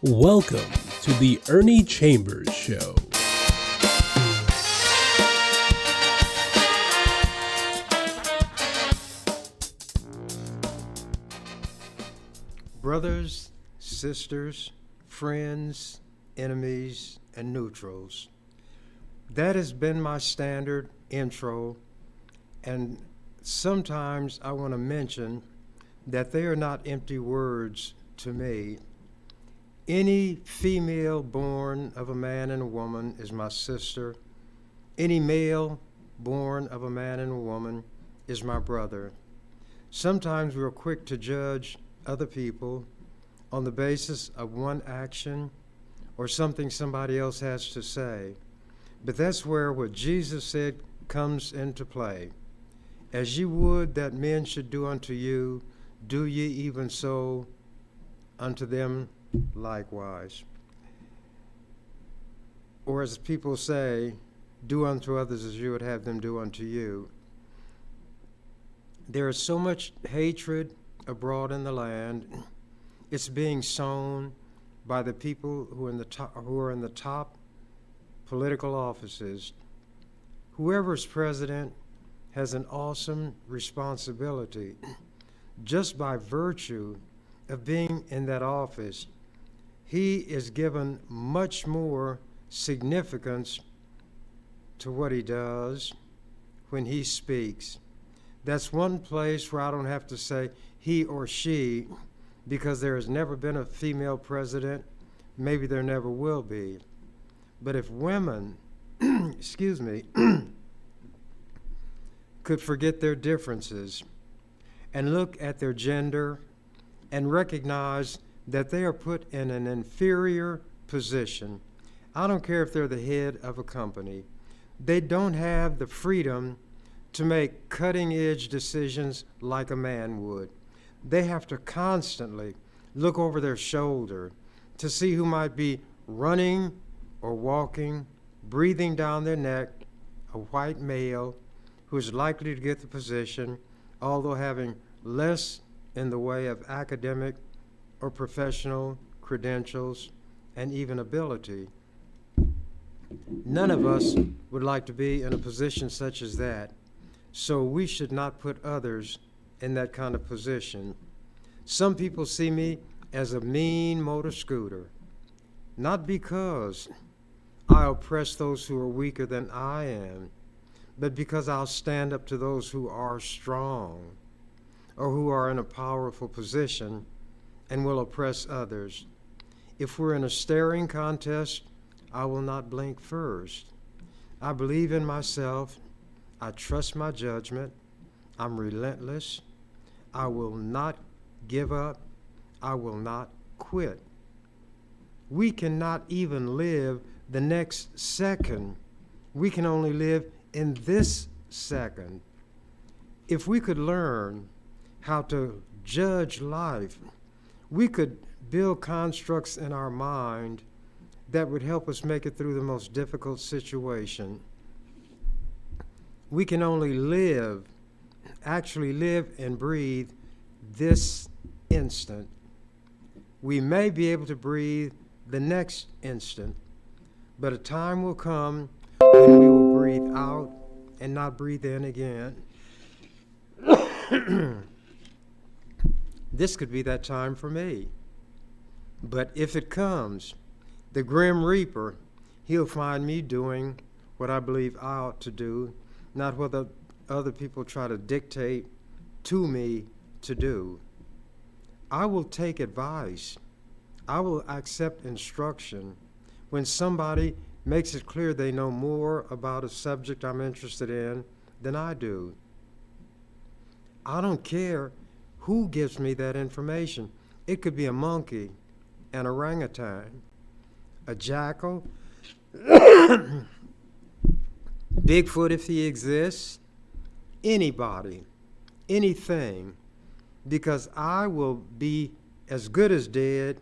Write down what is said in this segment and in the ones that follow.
Welcome to the Ernie Chambers Show. Brothers, sisters, friends, enemies, and neutrals. That has been my standard intro, and sometimes I want to mention that they are not empty words to me. Any female born of a man and a woman is my sister. Any male born of a man and a woman is my brother. Sometimes we're quick to judge other people on the basis of one action or something somebody else has to say. But that's where what Jesus said comes into play. As ye would that men should do unto you, do ye even so unto them likewise. Or as people say, do unto others as you would have them do unto you. There is so much hatred abroad in the land. It's being sown by the people who are in the top political offices. Whoever's president has an awesome responsibility. Just by virtue of being in that office, he is given much more significance to what he does when he speaks. That's one place where I don't have to say he or she, because there has never been a female president. Maybe there never will be. But if women, could forget their differences and look at their gender and recognize that they are put in an inferior position. I don't care if they're the head of a company. They don't have the freedom to make cutting-edge decisions like a man would. They have to constantly look over their shoulder to see who might be running or walking, breathing down their neck, a white male who is likely to get the position, although having less in the way of academic or professional credentials and even ability. None of us would like to be in a position such as that, so we should not put others in that kind of position. Some people see me as a mean motor scooter, not because I oppress those who are weaker than I am, but because I'll stand up to those who are strong or who are in a powerful position and will oppress others. If we're in a staring contest, I will not blink first. I believe in myself. I trust my judgment. I'm relentless. I will not give up. I will not quit. We cannot even live the next second. We can only live in this second. If we could learn how to judge life, we could build constructs in our mind that would help us make it through the most difficult situation. We can only actually live and breathe this instant. We may be able to breathe the next instant, but a time will come when we will breathe out and not breathe in again. This could be that time for me. But if it comes, the Grim Reaper, he'll find me doing what I believe I ought to do, not what the other people try to dictate to me to do. I will take advice. I will accept instruction when somebody makes it clear they know more about a subject I'm interested in than I do. I don't care who gives me that information. It could be a monkey, an orangutan, a jackal, Bigfoot if he exists, anybody, anything, because I will be as good as dead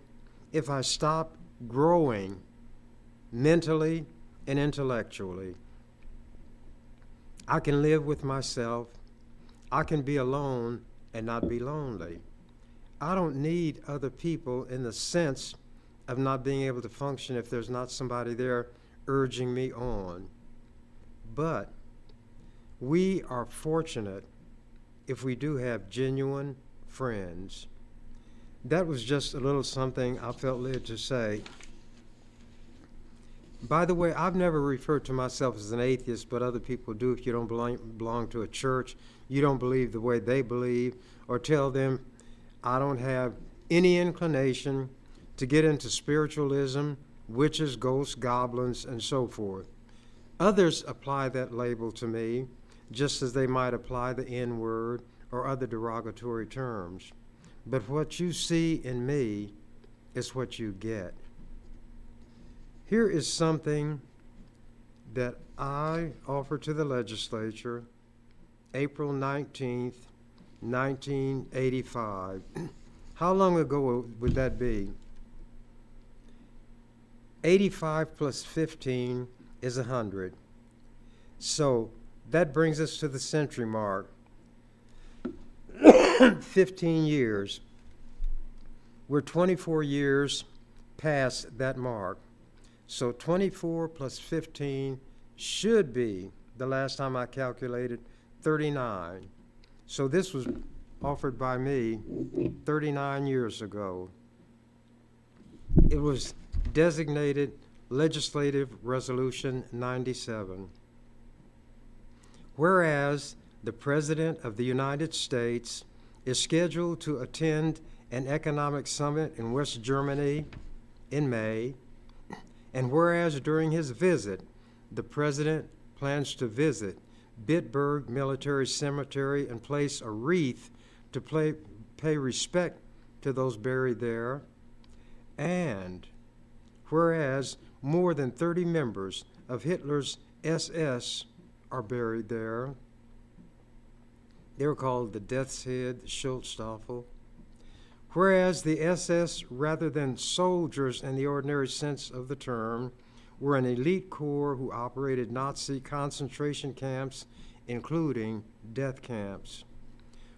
if I stop growing mentally and intellectually. I can live with myself. I can be alone and not be lonely. I don't need other people in the sense of not being able to function if there's not somebody there urging me on. But we are fortunate if we do have genuine friends. That was just a little something I felt led to say. By the way, I've never referred to myself as an atheist, but other people do. If you don't belong to a church, you don't believe the way they believe, or tell them, I don't have any inclination to get into spiritualism, witches, ghosts, goblins, and so forth. Others apply that label to me, just as they might apply the N-word or other derogatory terms. But what you see in me is what you get. Here is something that I offered to the legislature April 19th, 1985. How long ago would that be? 85 plus 15 is 100. So that brings us to the century mark. 15 years. We're 24 years past that mark. So 24 plus 15 should be, the last time I calculated, 39. So this was offered by me 39 years ago. It was designated Legislative Resolution 97. Whereas the President of the United States is scheduled to attend an economic summit in West Germany in May, and whereas during his visit, the President plans to visit Bitburg Military Cemetery and place a wreath to pay respect to those buried there, and whereas more than 30 members of Hitler's SS are buried there. They were called the Death's Head, the Schutzstaffel. Whereas the SS, rather than soldiers in the ordinary sense of the term, were an elite corps who operated Nazi concentration camps, including death camps.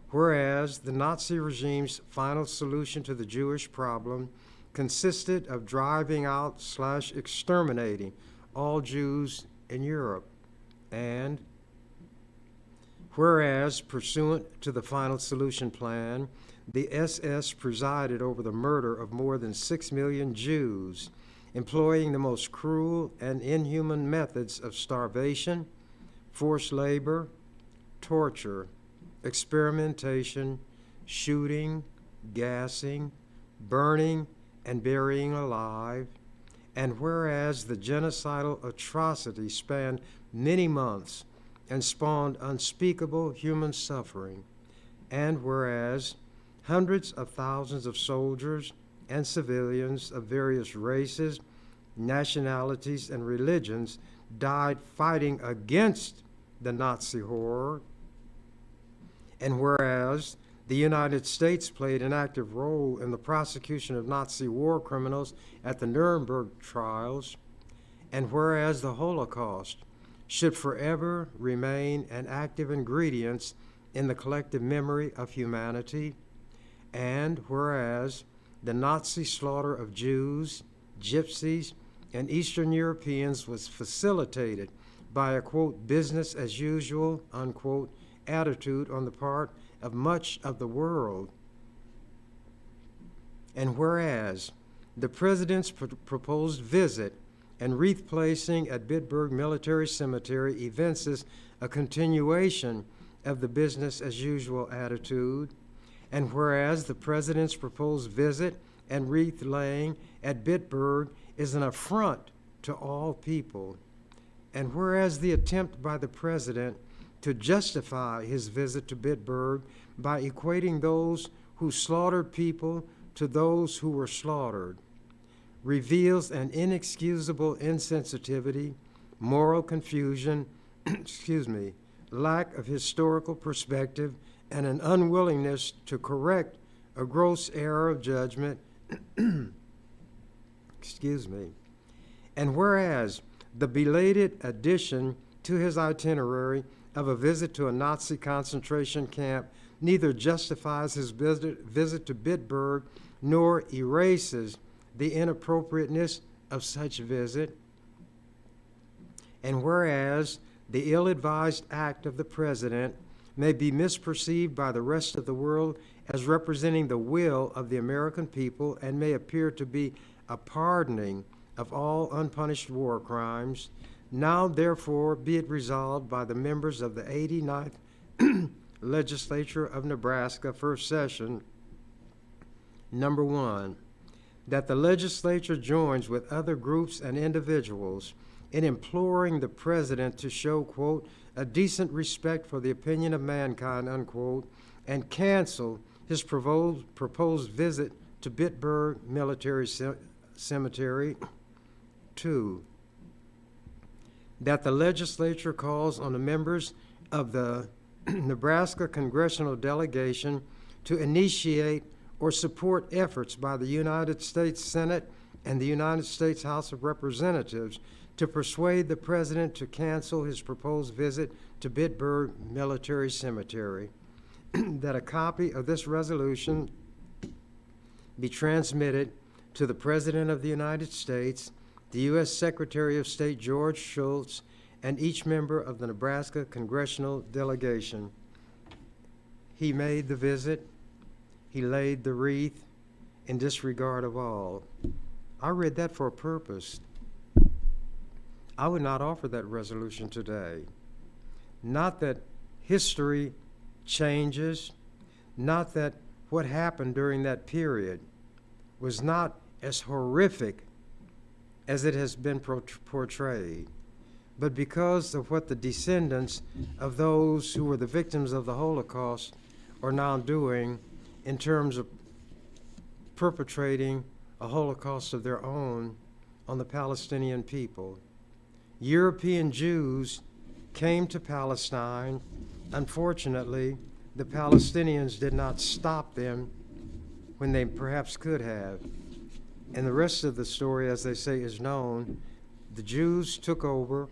Whereas the Nazi regime's final solution to the Jewish problem consisted of driving out/exterminating all Jews in Europe. And whereas, pursuant to the final solution plan, the SS presided over the murder of more than 6 million Jews, employing the most cruel and inhuman methods of starvation, forced labor, torture, experimentation, shooting, gassing, burning, and burying alive. And whereas the genocidal atrocity spanned many months and spawned unspeakable human suffering, and whereas hundreds of thousands of soldiers and civilians of various races, nationalities, and religions died fighting against the Nazi horror, and whereas the United States played an active role in the prosecution of Nazi war criminals at the Nuremberg trials, and whereas the Holocaust should forever remain an active ingredient in the collective memory of humanity, and whereas the Nazi slaughter of Jews, Gypsies, and Eastern Europeans was facilitated by a, quote, business as usual, unquote, attitude on the part of much of the world. And whereas the President's proposed visit and wreath placing at Bitburg Military Cemetery evinces a continuation of the business as usual attitude, and whereas the President's proposed visit and wreath laying at Bitburg is an affront to all people, and whereas the attempt by the President to justify his visit to Bitburg by equating those who slaughtered people to those who were slaughtered reveals an inexcusable insensitivity, moral confusion, lack of historical perspective, and an unwillingness to correct a gross error of judgment, And whereas the belated addition to his itinerary of a visit to a Nazi concentration camp neither justifies his visit to Bitburg nor erases the inappropriateness of such visit, and whereas the ill-advised act of the President may be misperceived by the rest of the world as representing the will of the American people and may appear to be a pardoning of all unpunished war crimes, now therefore be it resolved by the members of the 89th Legislature of Nebraska, first session, number 1, that the legislature joins with other groups and individuals in imploring the President to show, quote, a decent respect for the opinion of mankind, unquote, and cancel his proposed visit to Bitburg Military Cemetery. 2, that the legislature calls on the members of the Nebraska congressional delegation to initiate or support efforts by the United States Senate and the United States House of Representatives to persuade the President to cancel his proposed visit to Bitburg Military Cemetery, that a copy of this resolution be transmitted to the President of the United States, the U.S. Secretary of State George Shultz, and each member of the Nebraska congressional delegation. He made the visit. He laid the wreath in disregard of all. I read that for a purpose. I would not offer that resolution today. Not that history changes, not that what happened during that period was not as horrific as it has been portrayed, but because of what the descendants of those who were the victims of the Holocaust are now doing in terms of perpetrating a Holocaust of their own on the Palestinian people. European Jews came to Palestine. Unfortunately, the Palestinians did not stop them when they perhaps could have. And the rest of the story, as they say, is known. The Jews took over.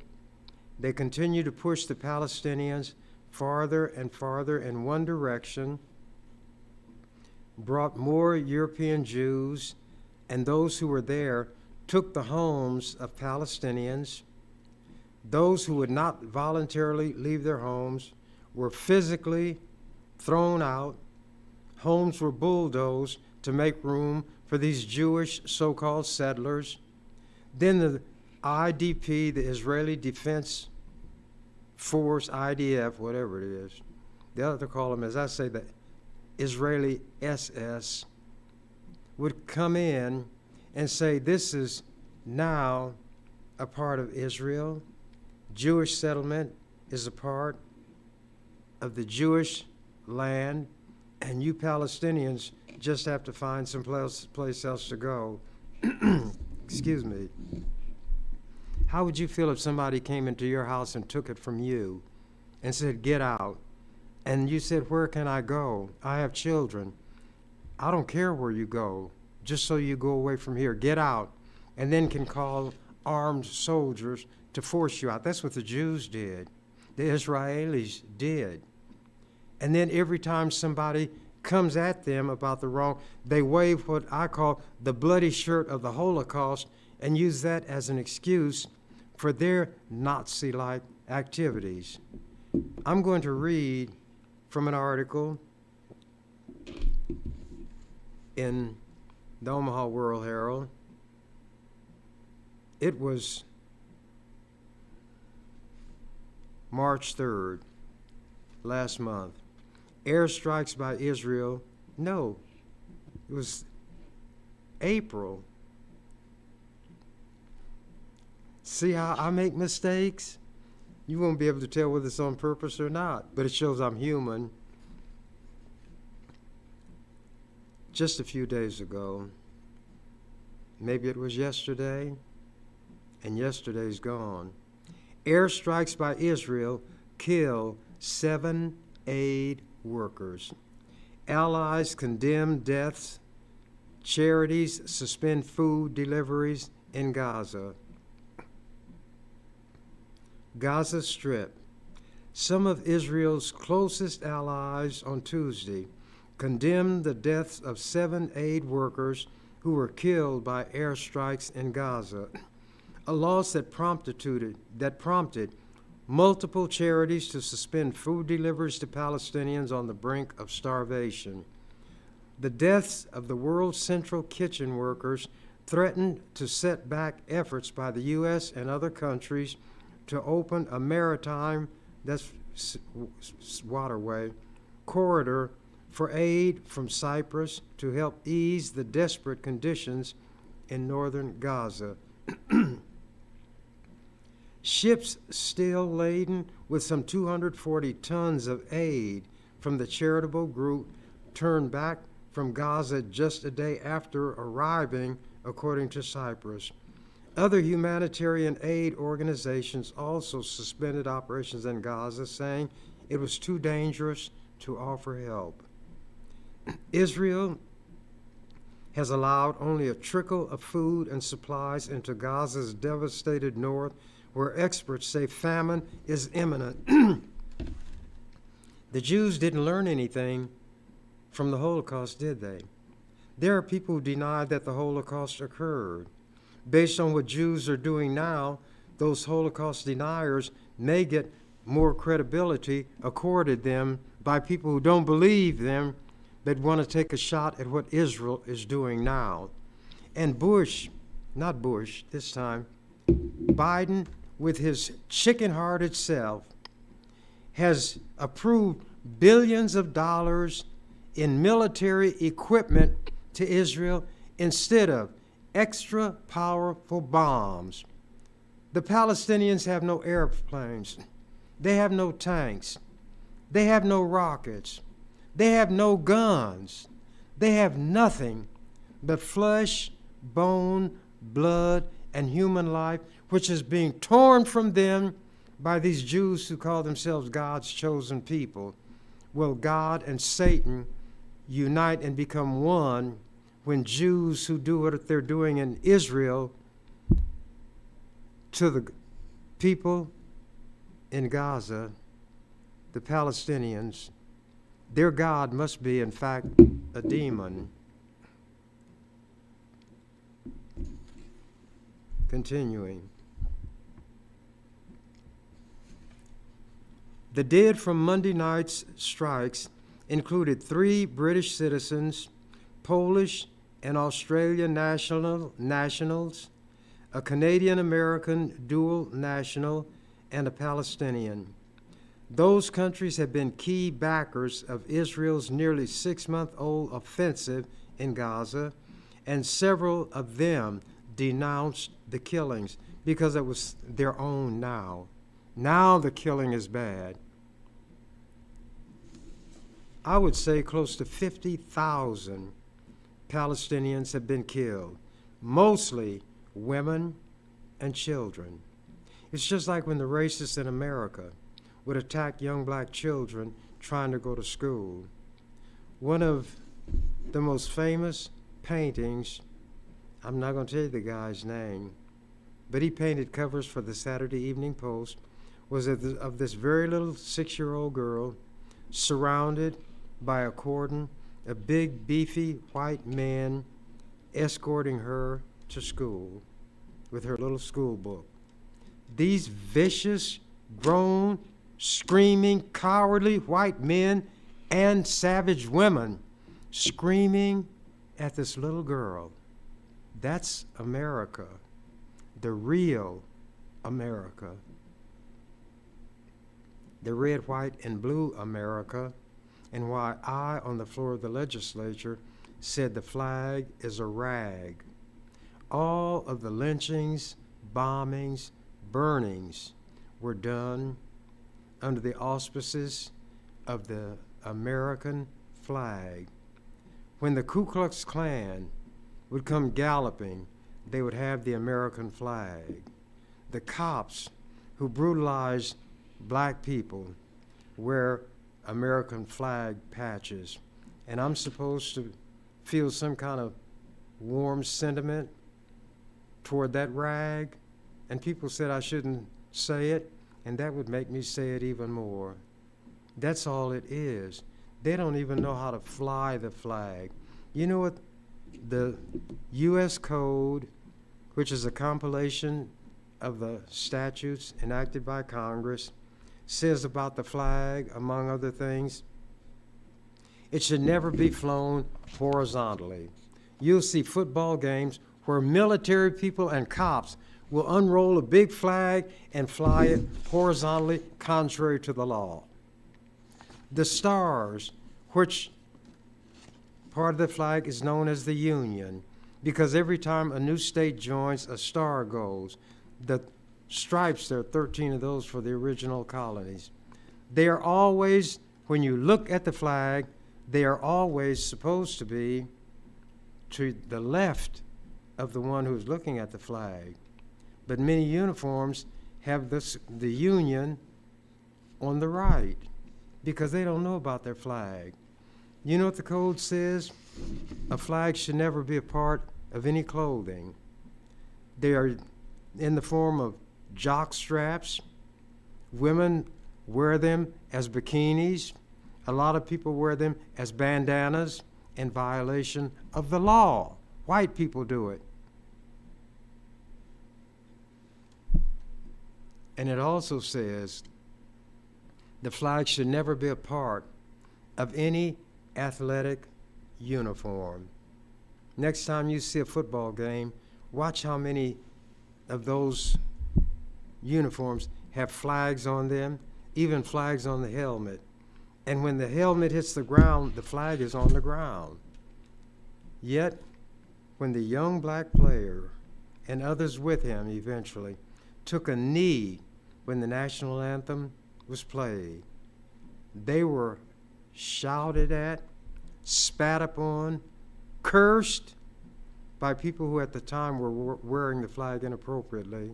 They continued to push the Palestinians farther and farther in one direction, brought more European Jews, and those who were there took the homes of Palestinians. Those who would not voluntarily leave their homes were physically thrown out. Homes were bulldozed to make room for these Jewish so-called settlers. Then the IDP, the Israeli Defense Force, IDF, whatever it is, the other call them, as I say, the Israeli SS, would come in and say, this is now a part of Israel. Jewish settlement is a part of the Jewish land, and you Palestinians just have to find some place else to go. Excuse me. How would you feel if somebody came into your house and took it from you and said, get out? And you said, where can I go? I have children. I don't care where you go, just so you go away from here. Get out. And then can call armed soldiers to force you out. That's what the Jews did. The Israelis did. And then every time somebody comes at them about the wrong, they wave what I call the bloody shirt of the Holocaust and use that as an excuse for their Nazi-like activities. I'm going to read from an article in the Omaha World Herald. It was March 3rd, last month. Airstrikes by Israel. No, it was April. See how I make mistakes? You won't be able to tell whether it's on purpose or not, but it shows I'm human. Just a few days ago, maybe it was yesterday, and yesterday's gone. Airstrikes by Israel kill 7 aid workers. Allies condemn deaths. Charities suspend food deliveries in Gaza. Gaza Strip. Some of Israel's closest allies on Tuesday condemned the deaths of 7 aid workers who were killed by airstrikes in Gaza, a loss that prompted multiple charities to suspend food deliveries to Palestinians on the brink of starvation. The deaths of the world's central kitchen workers threatened to set back efforts by the U.S. and other countries to open a maritime, that's waterway, corridor for aid from Cyprus to help ease the desperate conditions in northern Gaza. Ships still laden with some 240 tons of aid from the charitable group turned back from Gaza just a day after arriving, according to Cyprus. Other humanitarian aid organizations also suspended operations in Gaza, saying it was too dangerous to offer help. Israel has allowed only a trickle of food and supplies into Gaza's devastated north, where experts say famine is imminent. The Jews didn't learn anything from the Holocaust, did they? There are people who deny that the Holocaust occurred. Based on what Jews are doing now, those Holocaust deniers may get more credibility accorded them by people who don't believe them, but want to take a shot at what Israel is doing now. And Bush, not Bush this time, Biden, with his chicken-hearted self, has approved billions of dollars in military equipment to Israel instead of extra powerful bombs. The Palestinians have no airplanes. They have no tanks. They have no rockets. They have no guns. They have nothing but flesh, bone, blood, and human life, which is being torn from them by these Jews who call themselves God's chosen people. Will God and Satan unite and become one when Jews who do what they're doing in Israel to the people in Gaza, the Palestinians, their God must be, in fact, a demon. Continuing. The dead from Monday night's strikes included 3 British citizens, Polish and Australian nationals, a Canadian-American dual national, and a Palestinian. Those countries have been key backers of Israel's nearly 6-month-old offensive in Gaza, and several of them denounced the killings because it was their own now. Now the killing is bad. I would say close to 50,000 Palestinians have been killed, mostly women and children. It's just like when the racists in America would attack young black children trying to go to school. One of the most famous paintings, I'm not going to tell you the guy's name, but he painted covers for the Saturday Evening Post, was of this very little 6-year-old girl surrounded by a cordon, a big, beefy white man escorting her to school with her little school book. These vicious, grown, screaming, cowardly white men and savage women screaming at this little girl. That's America, the real America. The red, white, and blue America, and why I, on the floor of the legislature, said the flag is a rag. All of the lynchings, bombings, burnings were done under the auspices of the American flag. When the Ku Klux Klan would come galloping, they would have the American flag. The cops who brutalized black people wear American flag patches. And I'm supposed to feel some kind of warm sentiment toward that rag, and people said I shouldn't say it, and that would make me say it even more. That's all it is. They don't even know how to fly the flag. You know what The U.S. Code, which is a compilation of the statutes enacted by Congress, says about the flag, among other things, it should never be flown horizontally. You'll see football games where military people and cops will unroll a big flag and fly it horizontally, contrary to the law. The stars, which part of the flag is known as the Union, because every time a new state joins, a star goes. The stripes, there are 13 of those for the original colonies. They are always, when you look at the flag, they are always supposed to be to the left of the one who's looking at the flag. But many uniforms have the Union on the right because they don't know about their flag. You know what the code says? A flag should never be a part of any clothing. They are in the form of jock straps. Women wear them as bikinis. A lot of people wear them as bandanas in violation of the law. White people do it. And it also says the flag should never be a part of any athletic uniform. Next time you see a football game, watch how many of those uniforms have flags on them, even flags on the helmet. And when the helmet hits the ground, the flag is on the ground. Yet, when the young black player and others with him eventually took a knee when the national anthem was played, they were shouted at, spat upon, cursed by people who at the time were wearing the flag inappropriately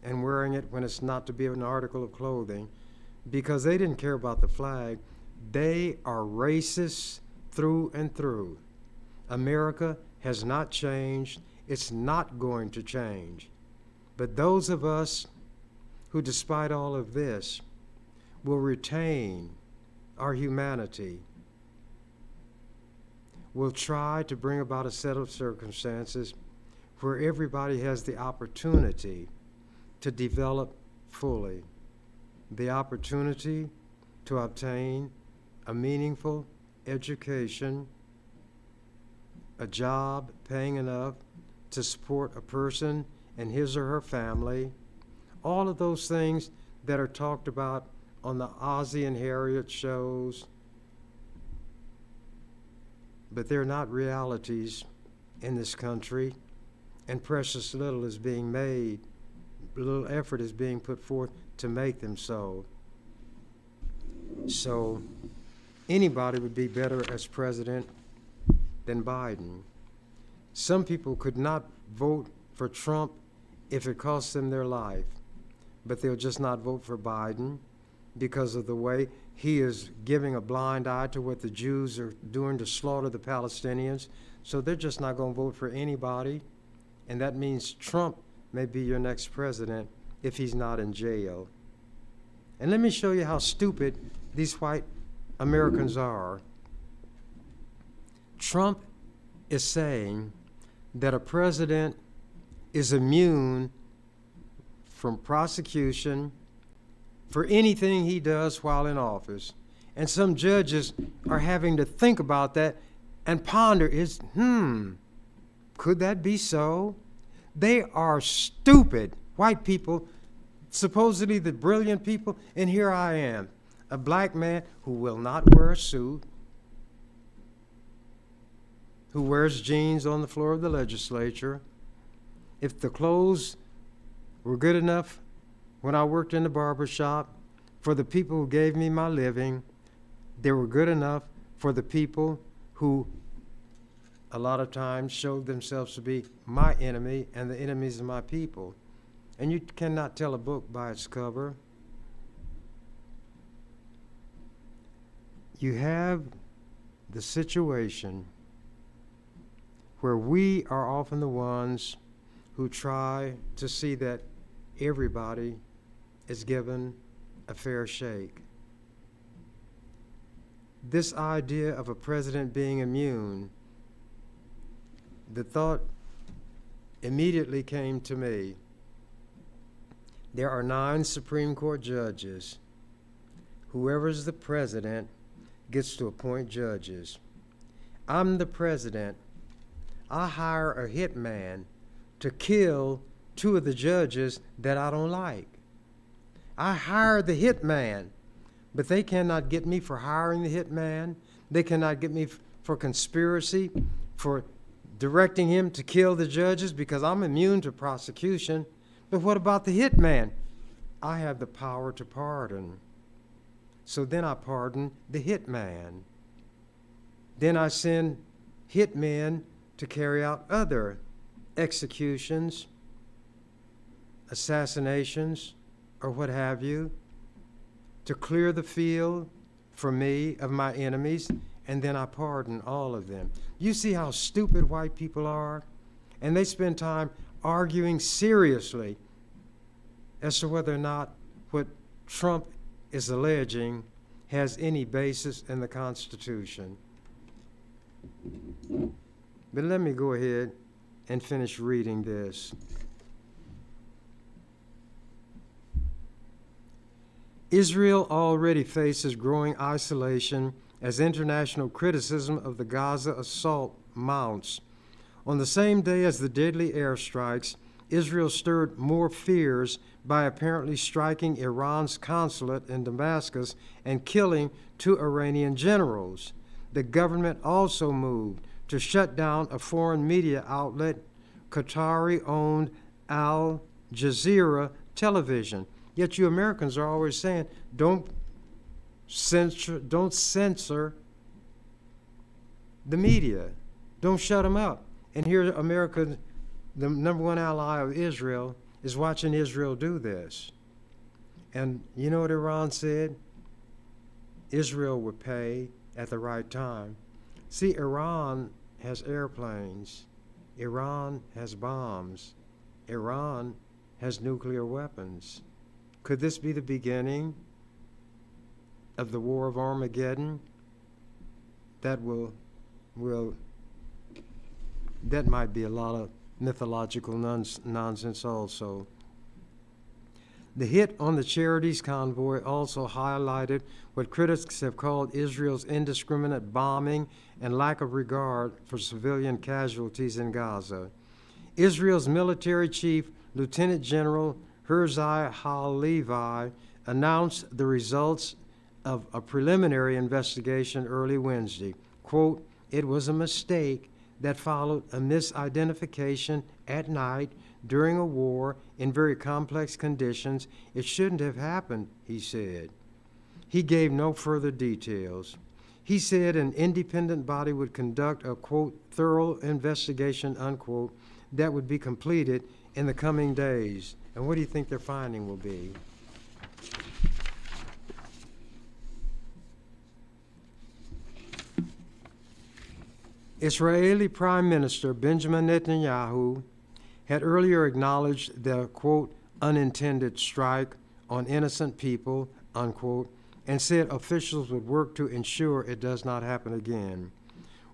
and wearing it when it's not to be an article of clothing, because they didn't care about the flag. They are racist through and through. America has not changed. It's not going to change. But those of us who, despite all of this, will retain our humanity, will try to bring about a set of circumstances where everybody has the opportunity to develop fully, the opportunity to obtain a meaningful education, a job paying enough to support a person and his or her family, all of those things that are talked about on the Ozzie and Harriet shows, but they're not realities in this country, and precious little is being made, little effort is being put forth to make them so. So anybody would be better as president than Biden. Some people could not vote for Trump if it cost them their life, but they'll just not vote for Biden because of the way he is giving a blind eye to what the Jews are doing to slaughter the Palestinians. So they're just not going to vote for anybody. And that means Trump may be your next president if he's not in jail. And let me show you how stupid these white Americans are. Trump is saying that a president is immune from prosecution for anything he does while in office. And some judges are having to think about that and ponder, could that be so? They are stupid. White people, supposedly the brilliant people, and here I am, a black man who will not wear a suit, who wears jeans on the floor of the legislature. If the clothes were good enough when I worked in the barber shop for the people who gave me my living, they were good enough for the people who a lot of times showed themselves to be my enemy and the enemies of my people. And you cannot tell a book by its cover. You have the situation where we are often the ones who try to see that everybody is given a fair shake. This idea of a president being immune the thought immediately came to me. There are 9 Supreme Court judges. Whoever's the president gets to appoint judges. I'm the president. I hire a hitman to kill 2 of the judges that I don't like. I hire the hitman, but they cannot get me for hiring the hitman. They cannot get me for conspiracy, for directing him to kill the judges, because I'm immune to prosecution. But what about the hitman? I have the power to pardon. So then I pardon the hitman. Then I send hitmen to carry out other executions, assassinations, or what have you, to clear the field for me of my enemies, and then I pardon all of them. You see how stupid white people are? And they spend time arguing seriously as to whether or not what Trump is alleging has any basis in the Constitution. But let me go ahead and finish reading this. Israel already faces growing isolation as international criticism of the Gaza assault mounts. On the same day as the deadly airstrikes, Israel stirred more fears by apparently striking Iran's consulate in Damascus and killing 2 Iranian generals. The government also moved to shut down a foreign media outlet, Qatari-owned Al Jazeera television. Yet you Americans are always saying, don't censor the media. Don't shut them up. And here America, the number 1 ally of Israel, is watching Israel do this. And you know what Iran said? Israel would pay at the right time. See, Iran has airplanes. Iran has bombs. Iran has nuclear weapons. Could this be the beginning of the War of Armageddon? That might be a lot of mythological nonsense also. The hit on the Charities convoy also highlighted what critics have called Israel's indiscriminate bombing and lack of regard for civilian casualties in Gaza. Israel's military chief, Lieutenant General Herzai Halevi, announced the results of a preliminary investigation early Wednesday. Quote, "It was a mistake that followed a misidentification at night during a war in very complex conditions. It shouldn't have happened," he said. He gave no further details. He said an independent body would conduct a, quote, "thorough investigation," unquote, that would be completed in the coming days. And what do you think their finding will be? Israeli Prime Minister Benjamin Netanyahu had earlier acknowledged the, quote, "unintended strike on innocent people," unquote, and said officials would work to ensure it does not happen again.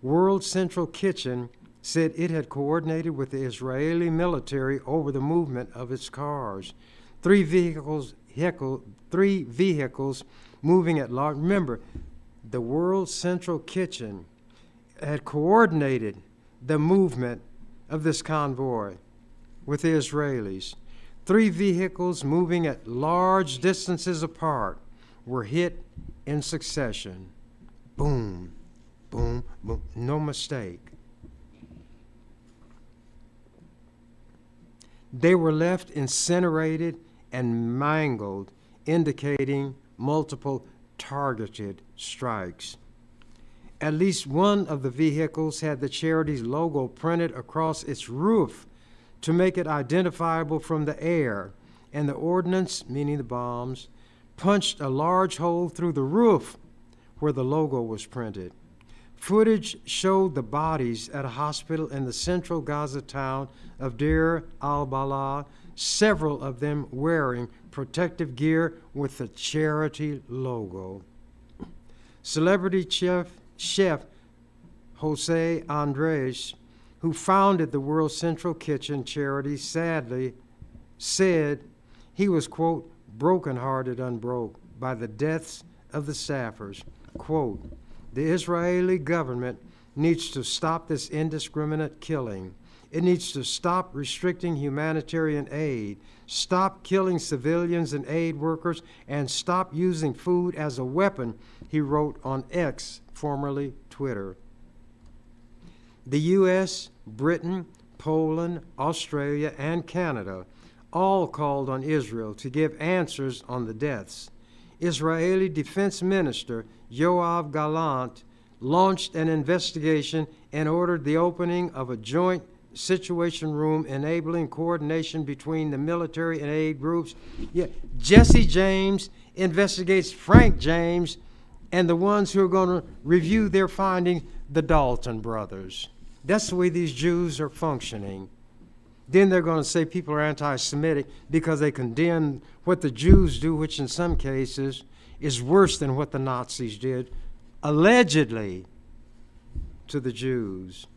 World Central Kitchen said it had coordinated with the Israeli military over the movement of its cars. Three vehicles moving at large. Remember, the World Central Kitchen had coordinated the movement of this convoy with the Israelis. 3 vehicles moving at large distances apart were hit in succession. Boom, boom, boom, no mistake. They were left incinerated and mangled, indicating multiple targeted strikes. At least one of the vehicles had the charity's logo printed across its roof to make it identifiable from the air, and the ordnance, meaning the bombs, punched a large hole through the roof where the logo was printed. Footage showed the bodies at a hospital in the central Gaza town of Deir al-Balah, several of them wearing protective gear with the charity logo. Celebrity chef Jose Andres, who founded the World Central Kitchen charity, sadly said he was, quote, brokenhearted, unbroke by the deaths of the staffers. Quote, the Israeli government needs to stop this indiscriminate killing. It needs to stop restricting humanitarian aid, stop killing civilians and aid workers, and stop using food as a weapon, he wrote on X, formerly Twitter. The U.S., Britain, Poland, Australia, and Canada all called on Israel to give answers on the deaths. Israeli Defense Minister Yoav Gallant launched an investigation and ordered the opening of a joint situation room enabling coordination between the military and aid groups. Yeah, Jesse James investigates Frank James, and the ones who are going to review their findings, the Dalton brothers. That's the way these Jews are functioning. Then they're going to say people are anti-Semitic because they condemn what the Jews do, which in some cases is worse than what the Nazis did, allegedly, to the Jews.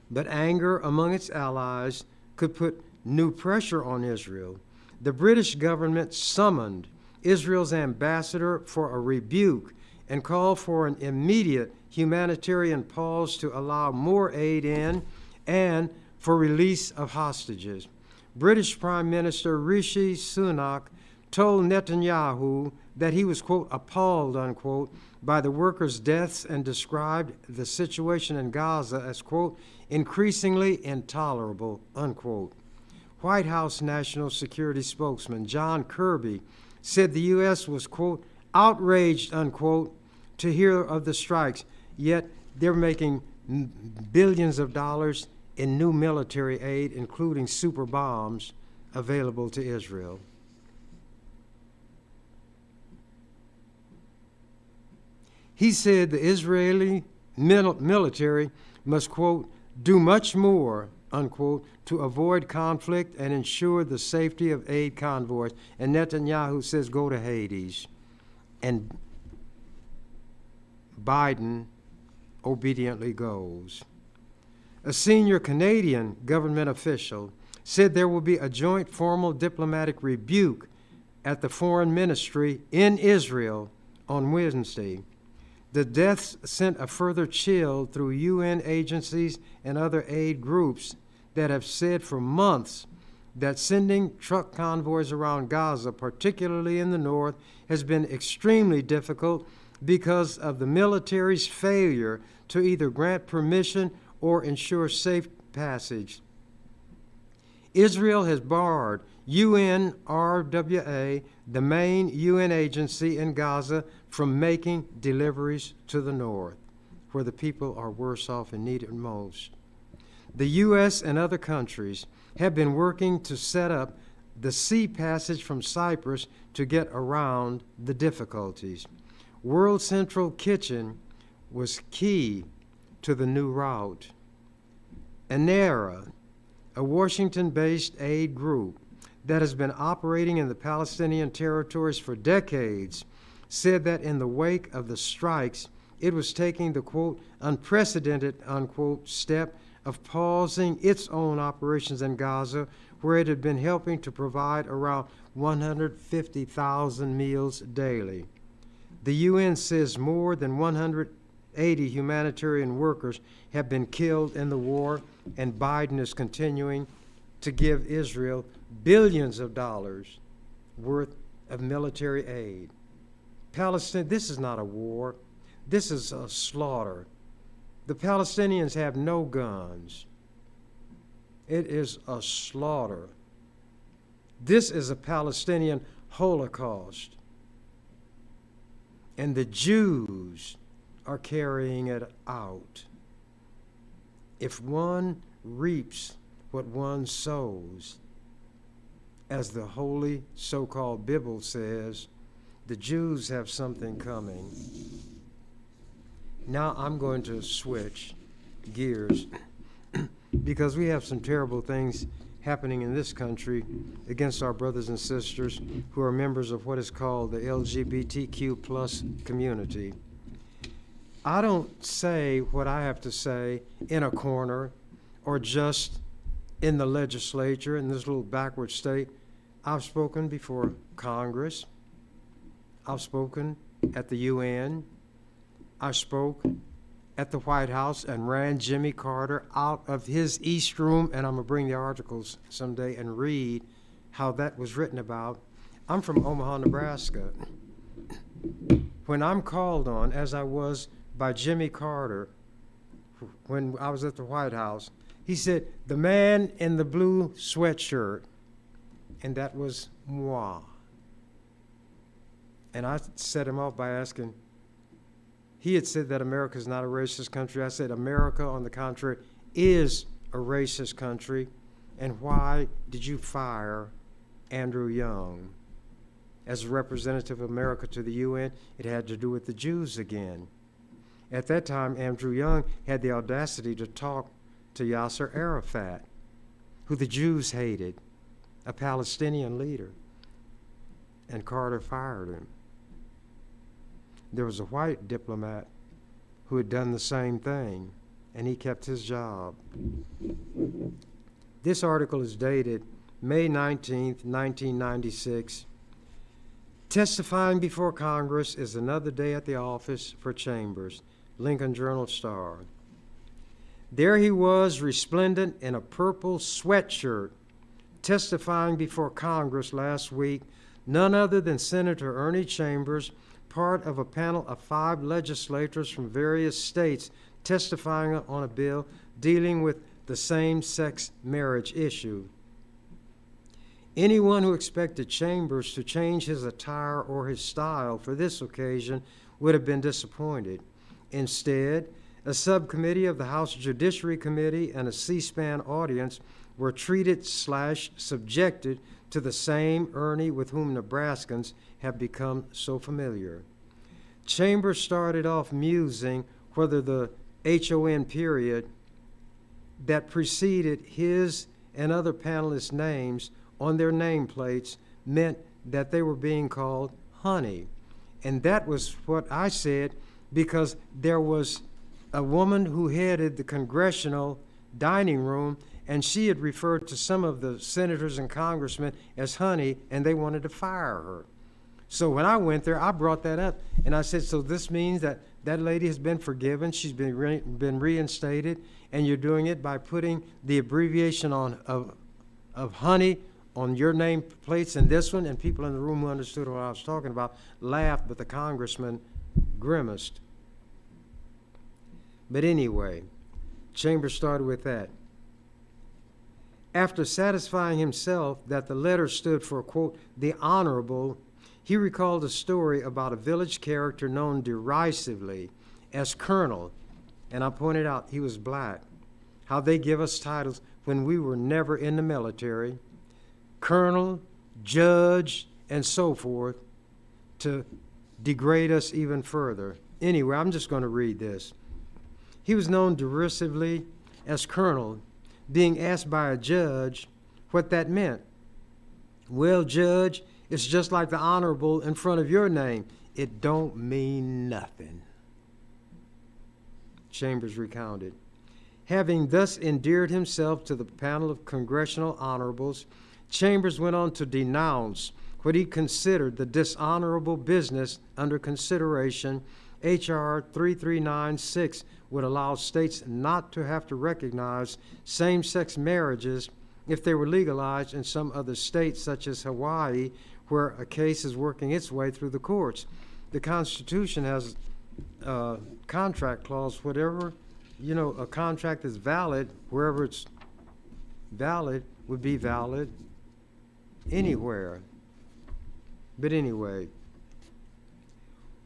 But anger among its allies could put new pressure on Israel. The British government summoned Israel's ambassador for a rebuke and called for an immediate humanitarian pause to allow more aid in and for release of hostages. British Prime Minister Rishi Sunak told Netanyahu that he was, quote, appalled, unquote, by the workers' deaths and described the situation in Gaza as, quote, increasingly intolerable, unquote. White House National Security spokesman John Kirby said the U.S. was, quote, outraged, unquote, to hear of the strikes, yet they're making billions of dollars in new military aid, including super bombs, available to Israel. He said the Israeli military must, quote, do much more, unquote, to avoid conflict and ensure the safety of aid convoys. And Netanyahu says, go to Hades. And Biden obediently goes. A senior Canadian government official said there will be a joint formal diplomatic rebuke at the foreign ministry in Israel on Wednesday. The deaths sent a further chill through UN agencies and other aid groups that have said for months that sending truck convoys around Gaza, particularly in the north, has been extremely difficult because of the military's failure to either grant permission or ensure safe passage. Israel has barred UNRWA, the main UN agency in Gaza, from making deliveries to the north, where the people are worse off and need it most. The U.S. and other countries have been working to set up the sea passage from Cyprus to get around the difficulties. World Central Kitchen was key to the new route. ANERA, a Washington-based aid group that has been operating in the Palestinian territories for decades, said that in the wake of the strikes, it was taking the, quote, unprecedented, unquote, step of pausing its own operations in Gaza, where it had been helping to provide around 150,000 meals daily. The UN says more than 180 humanitarian workers have been killed in the war, and Biden is continuing to give Israel billions of dollars worth of military aid. Palestine, this is not a war. This is a slaughter. The Palestinians have no guns. It is a slaughter. This is a Palestinian Holocaust. And the Jews are carrying it out. If one reaps what one sows, as the holy so-called Bible says, the Jews have something coming. Now I'm going to switch gears because we have some terrible things happening in this country against our brothers and sisters who are members of what is called the LGBTQ plus community. I don't say what I have to say in a corner or just in the legislature in this little backward state. I've spoken before Congress. I've spoken at the UN. I spoke at the White House and ran Jimmy Carter out of his East Room, and I'm going to bring the articles someday and read how that was written about. I'm from Omaha, Nebraska. When I'm called on, as I was by Jimmy Carter when I was at the White House, he said, "The man in the blue sweatshirt," and that was moi. And I set him off by asking, he had said that America is not a racist country. I said, America, on the contrary, is a racist country. And why did you fire Andrew Young as a representative of America to the UN? It had to do with the Jews again. At that time, Andrew Young had the audacity to talk to Yasser Arafat, who the Jews hated, a Palestinian leader. And Carter fired him. There was a white diplomat who had done the same thing, and he kept his job. This article is dated May 19th, 1996. Testifying before Congress is another day at the office for Chambers. Lincoln Journal-Star. There he was, resplendent in a purple sweatshirt, testifying before Congress last week, none other than Senator Ernie Chambers, part of a panel of 5 legislators from various states testifying on a bill dealing with the same-sex marriage issue. Anyone who expected Chambers to change his attire or his style for this occasion would have been disappointed. Instead, a subcommittee of the House Judiciary Committee and a C-SPAN audience were treated/subjected to the same Ernie with whom Nebraskans have become so familiar. Chambers started off musing whether the HON period that preceded his and other panelists' names on their nameplates meant that they were being called honey. And that was what I said, because there was a woman who headed the congressional dining room, and she had referred to some of the senators and congressmen as honey, and they wanted to fire her. So when I went there, I brought that up, and I said, so this means that that lady has been forgiven, she's been reinstated, and you're doing it by putting the abbreviation of honey on your name plates and this one, and people in the room who understood what I was talking about laughed, but the congressman grimaced. But anyway, Chambers started with that. After satisfying himself that the letter stood for, quote, the honorable, he recalled a story about a village character known derisively as Colonel, and I pointed out he was black, how they give us titles when we were never in the military, Colonel, Judge, and so forth, to degrade us even further. Anyway, I'm just going to read this. He was known derisively as Colonel, being asked by a judge what that meant. Well, Judge, it's just like the honorable in front of your name. It don't mean nothing. Chambers recounted. Having thus endeared himself to the panel of congressional honorables, Chambers went on to denounce what he considered the dishonorable business under consideration. H.R. 3396 would allow states not to have to recognize same-sex marriages if they were legalized in some other states, such as Hawaii, where a case is working its way through the courts. The Constitution has a contract clause, whatever, a contract is valid, wherever it's valid would be valid anywhere. But anyway,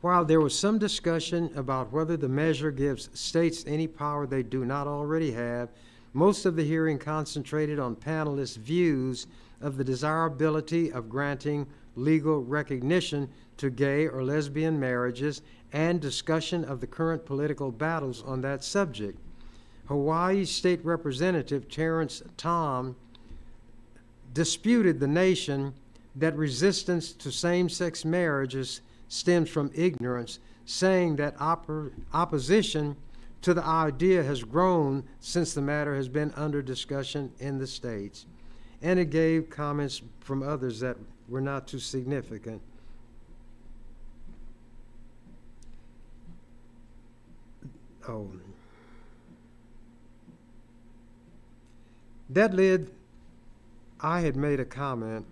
while there was some discussion about whether the measure gives states any power they do not already have, most of the hearing concentrated on panelists' views of the desirability of granting legal recognition to gay or lesbian marriages and discussion of the current political battles on that subject. Hawaii State Representative Terrence Tom disputed the nation that resistance to same-sex marriages stems from ignorance, saying that opposition to the idea has grown since the matter has been under discussion in the states. And it gave comments from others that were not too significant. Oh. That led, I had made a comment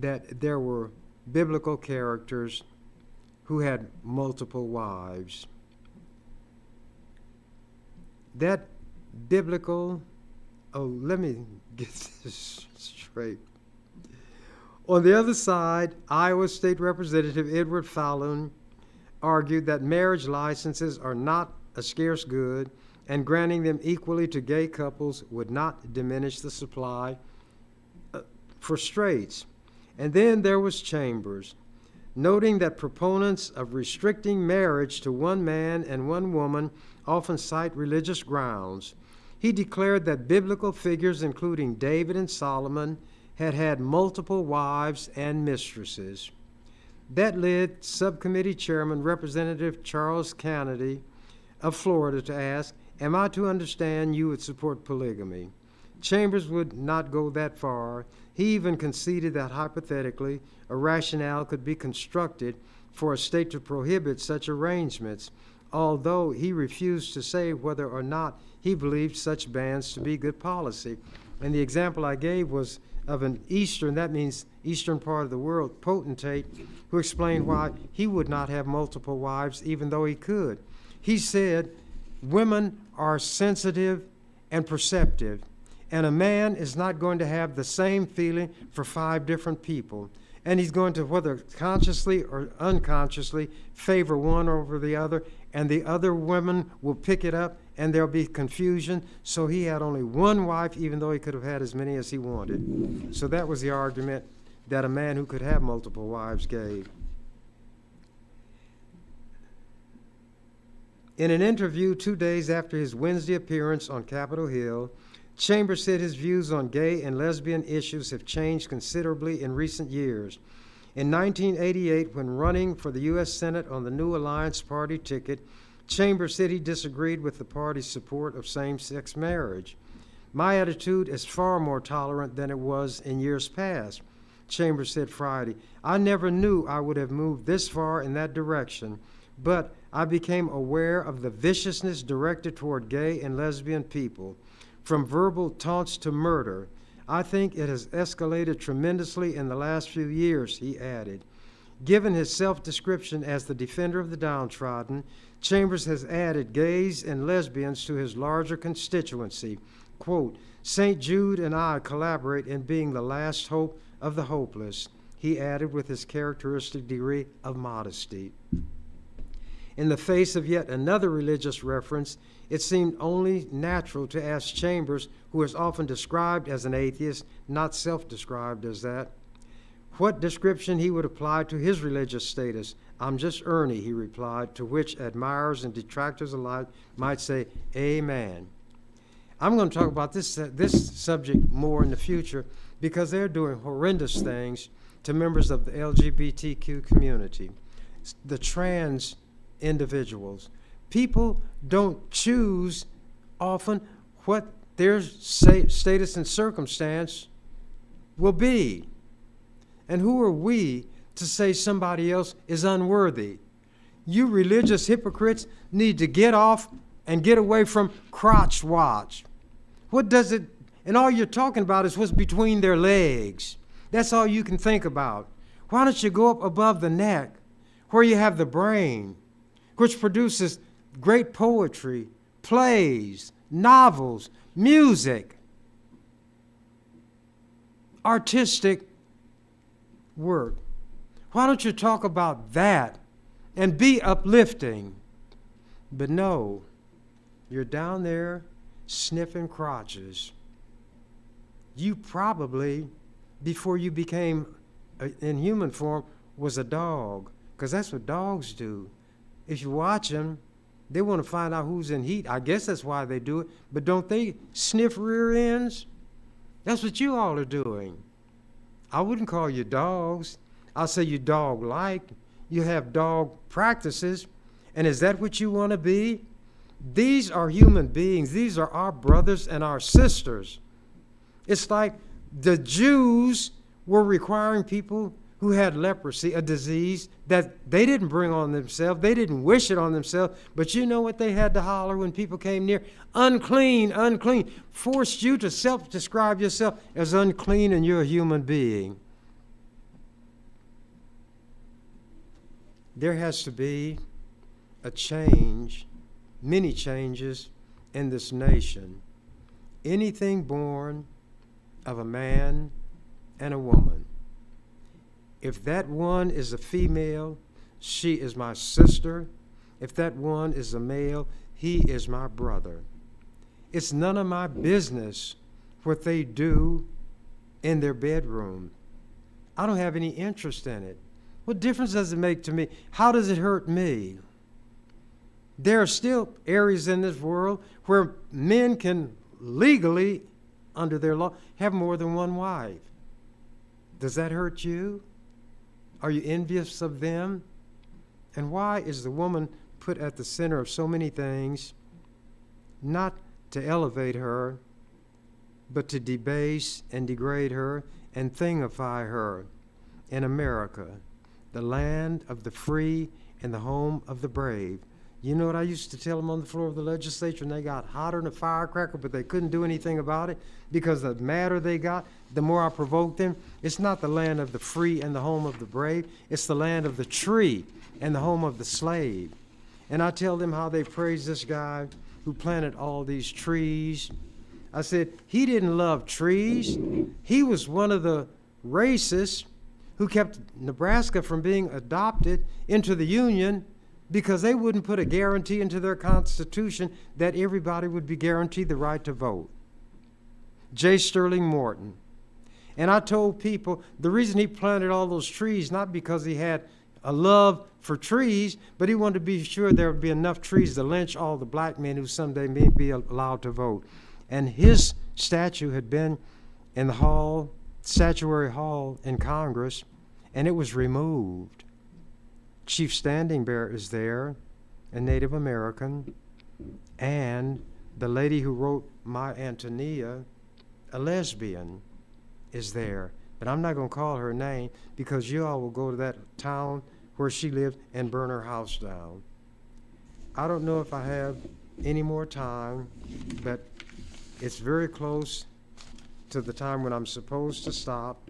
that there were biblical characters who had multiple wives. That biblical, let me get this straight. On the other side, Iowa State Representative Edward Fallon argued that marriage licenses are not a scarce good, and granting them equally to gay couples would not diminish the supply for straights. And then there was Chambers, noting that proponents of restricting marriage to one man and one woman often cite religious grounds. He declared that biblical figures, including David and Solomon, had had multiple wives and mistresses. That led Subcommittee Chairman Representative Charles Kennedy of Florida to ask, "Am I to understand you would support polygamy?" Chambers would not go that far. He even conceded that hypothetically a rationale could be constructed for a state to prohibit such arrangements, although he refused to say whether or not he believed such bans to be good policy. And the example I gave was of an that means eastern part of the world, potentate, who explained why he would not have multiple wives even though he could. He said, women are sensitive and perceptive, and a man is not going to have the same feeling for 5 different people. And he's going to, whether consciously or unconsciously, favor one over the other, and the other women will pick it up, and there'll be confusion. So he had only one wife, even though he could have had as many as he wanted. So that was the argument that a man who could have multiple wives gave. In an interview 2 days after his Wednesday appearance on Capitol Hill, Chambers said his views on gay and lesbian issues have changed considerably in recent years. In 1988, when running for the U.S. Senate on the New Alliance Party ticket, Chambers said he disagreed with the party's support of same-sex marriage. "My attitude is far more tolerant than it was in years past," Chambers said Friday. "I never knew I would have moved this far in that direction, but I became aware of the viciousness directed toward gay and lesbian people, from verbal taunts to murder. I think it has escalated tremendously in the last few years," he added. Given his self-description as the defender of the downtrodden, Chambers has added gays and lesbians to his larger constituency. Quote, "St. Jude and I collaborate in being the last hope of the hopeless," he added with his characteristic degree of modesty. In the face of yet another religious reference, it seemed only natural to ask Chambers, who is often described as an atheist, not self-described as that, what description he would apply to his religious status. "I'm just Ernie," he replied, to which admirers and detractors alike might say, "Amen." I'm going to talk about this subject more in the future because they're doing horrendous things to members of the LGBTQ community, the trans individuals. People don't choose often what their status and circumstance will be. And who are we to say somebody else is unworthy? You religious hypocrites need to get off and get away from crotch watch. What does it, and all you're talking about is what's between their legs. That's all you can think about. Why don't you go up above the neck where you have the brain, which produces great poetry, plays, novels, music, artistic work. Why don't you talk about that and be uplifting? But no, you're down there sniffing crotches. You probably, before you became in human form, was a dog, because that's what dogs do. If you watch them, they want to find out who's in heat. I guess that's why they do it. But don't they sniff rear ends? That's what you all are doing. I wouldn't call you dogs. I'll say you dog-like. You have dog practices. And is that what you want to be? These are human beings. These are our brothers and our sisters. It's like the Jews were requiring people who had leprosy, a disease that they didn't bring on themselves. They didn't wish it on themselves. But you know what they had to holler when people came near? Unclean, unclean. Forced you to self-describe yourself as unclean, and you're a human being. There has to be a change, many changes in this nation. Anything born of a man and a woman, if that one is a female, she is my sister. If that one is a male, he is my brother. It's none of my business what they do in their bedroom. I don't have any interest in it. What difference does it make to me? How does it hurt me? There are still areas in this world where men can legally, under their law, have more than one wife. Does that hurt you? Are you envious of them? And why is the woman put at the center of so many things? Not to elevate her, but to debase and degrade her and thingify her. In America, the land of the free and the home of the brave. You know what I used to tell them on the floor of the legislature, and they got hotter than a firecracker, but they couldn't do anything about it because the madder they got, the more I provoked them. It's not the land of the free and the home of the brave. It's the land of the tree and the home of the slave. And I tell them how they praise this guy who planted all these trees. I said, he didn't love trees. He was one of the racists who kept Nebraska from being adopted into the Union because they wouldn't put a guarantee into their Constitution that everybody would be guaranteed the right to vote. J. Sterling Morton. And I told people the reason he planted all those trees, not because he had a love for trees, but he wanted to be sure there would be enough trees to lynch all the black men who someday may be allowed to vote. And his statue had been in the hall, Statuary Hall in Congress, and it was removed. Chief Standing Bearer is there, a Native American, and the lady who wrote My Antonia, a lesbian, is there. But I'm not going to call her name because you all will go to that town where she lived and burn her house down. I don't know if I have any more time, but it's very close to the time when I'm supposed to stop.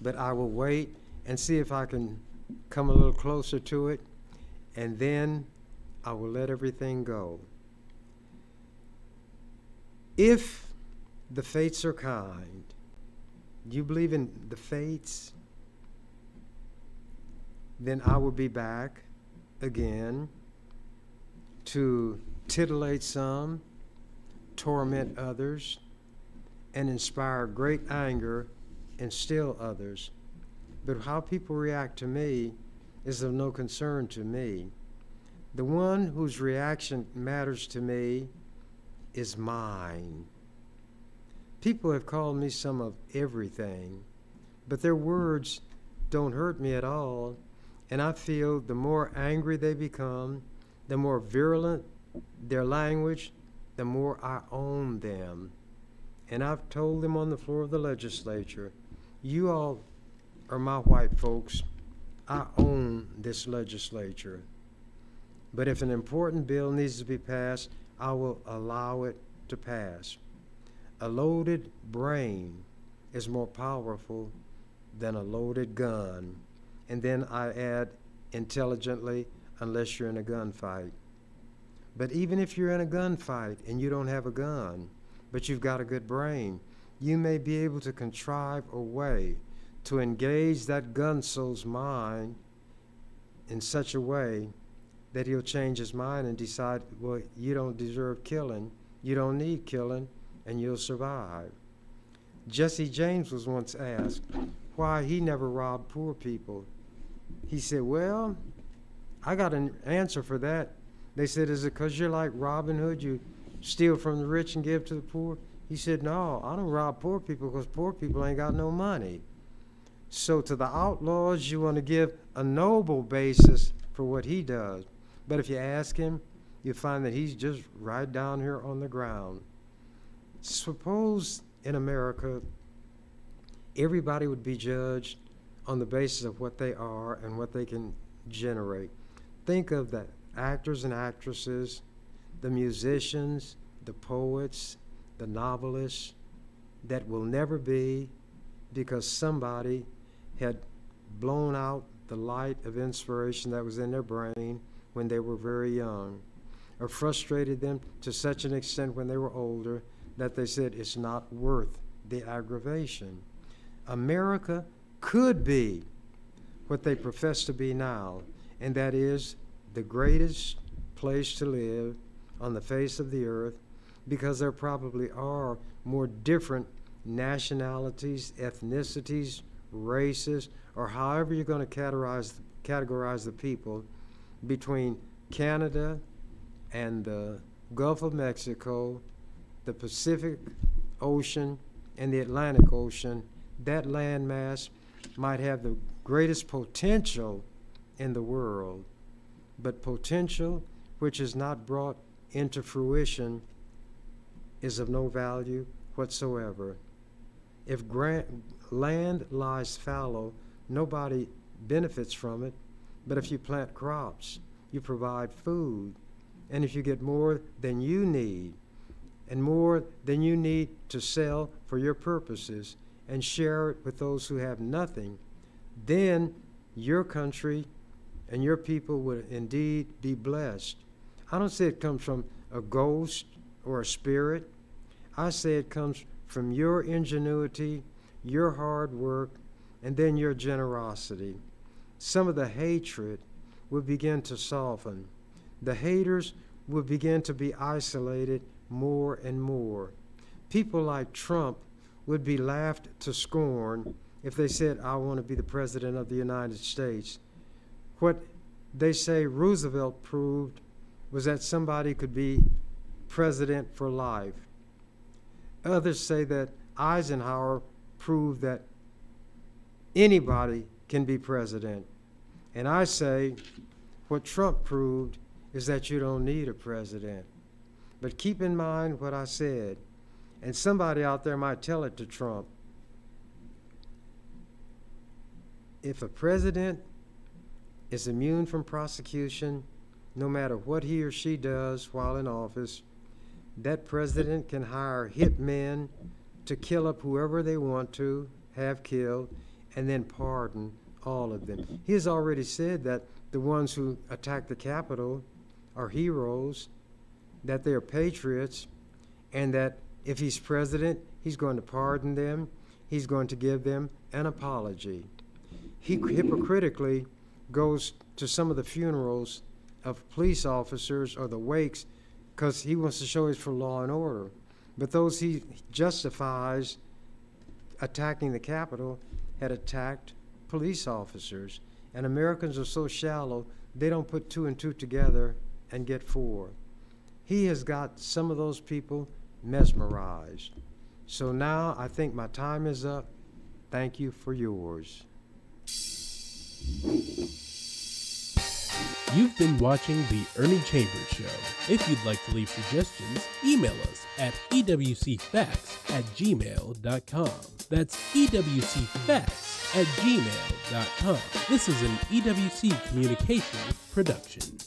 But I will wait and see if I can come a little closer to it, and then I will let everything go. If the fates are kind, do you believe in the fates? Then I will be back again to titillate some, torment others, and inspire great anger and still others. But how people react to me is of no concern to me. The one whose reaction matters to me is mine. People have called me some of everything, but their words don't hurt me at all. And I feel the more angry they become, the more virulent their language, the more I own them. And I've told them on the floor of the legislature, you all are my white folks. I own this legislature. But if an important bill needs to be passed, I will allow it to pass. A loaded brain is more powerful than a loaded gun. And then I add intelligently, unless you're in a gunfight. But even if you're in a gunfight and you don't have a gun, but you've got a good brain, you may be able to contrive a way to engage that gun soul's mind in such a way that he'll change his mind and decide, well, you don't deserve killing, you don't need killing, and you'll survive. Jesse James was once asked why he never robbed poor people. He said, well, I got an answer for that. They said, is it because you're like Robin Hood, you steal from the rich and give to the poor? He said, no, I don't rob poor people because poor people ain't got no money. So to the outlaws, you want to give a noble basis for what he does. But if you ask him, you find that he's just right down here on the ground. Suppose in America, everybody would be judged on the basis of what they are and what they can generate. Think of the actors and actresses, the musicians, the poets, the novelists that will never be because somebody had blown out the light of inspiration that was in their brain when they were very young, or frustrated them to such an extent when they were older that they said it's not worth the aggravation. America could be what they profess to be now, and that is the greatest place to live on the face of the earth, because there probably are more different nationalities, ethnicities, races, or however you're going to categorize the people between Canada and the Gulf of Mexico, the Pacific Ocean, and the Atlantic Ocean. That landmass might have the greatest potential in the world, but potential which is not brought into fruition is of no value whatsoever. If land lies fallow, nobody benefits from it, but if you plant crops, you provide food, and if you get more than you need, and more than you need to sell for your purposes, and share it with those who have nothing, then your country and your people would indeed be blessed. I don't say it comes from a ghost or a spirit. I say it comes from your ingenuity, your hard work, and then your generosity. Some of the hatred would begin to soften. The haters would begin to be isolated more and more. People like Trump would be laughed to scorn if they said, I want to be the president of the United States. What they say Roosevelt proved was that somebody could be president for life. Others say that Eisenhower proved that anybody can be president. And I say what Trump proved is that you don't need a president. But keep in mind what I said, and somebody out there might tell it to Trump. If a president is immune from prosecution, no matter what he or she does while in office, that president can hire hitmen to kill up whoever they want to have killed and then pardon all of them. He has already said that the ones who attacked the Capitol are heroes, that they are patriots, and that if he's president, he's going to pardon them, he's going to give them an apology. He hypocritically goes to some of the funerals of police officers or the wakes because he wants to show he's for law and order. But those he justifies attacking the Capitol had attacked police officers. And Americans are so shallow, they don't put two and two together and get four. He has got some of those people mesmerized. So now I think my time is up. Thank you for yours. You've been watching The Ernie Chambers Show. If you'd like to leave suggestions, email us at ewcfacts@gmail.com. That's ewcfacts@gmail.com. This is an EWC Communication production.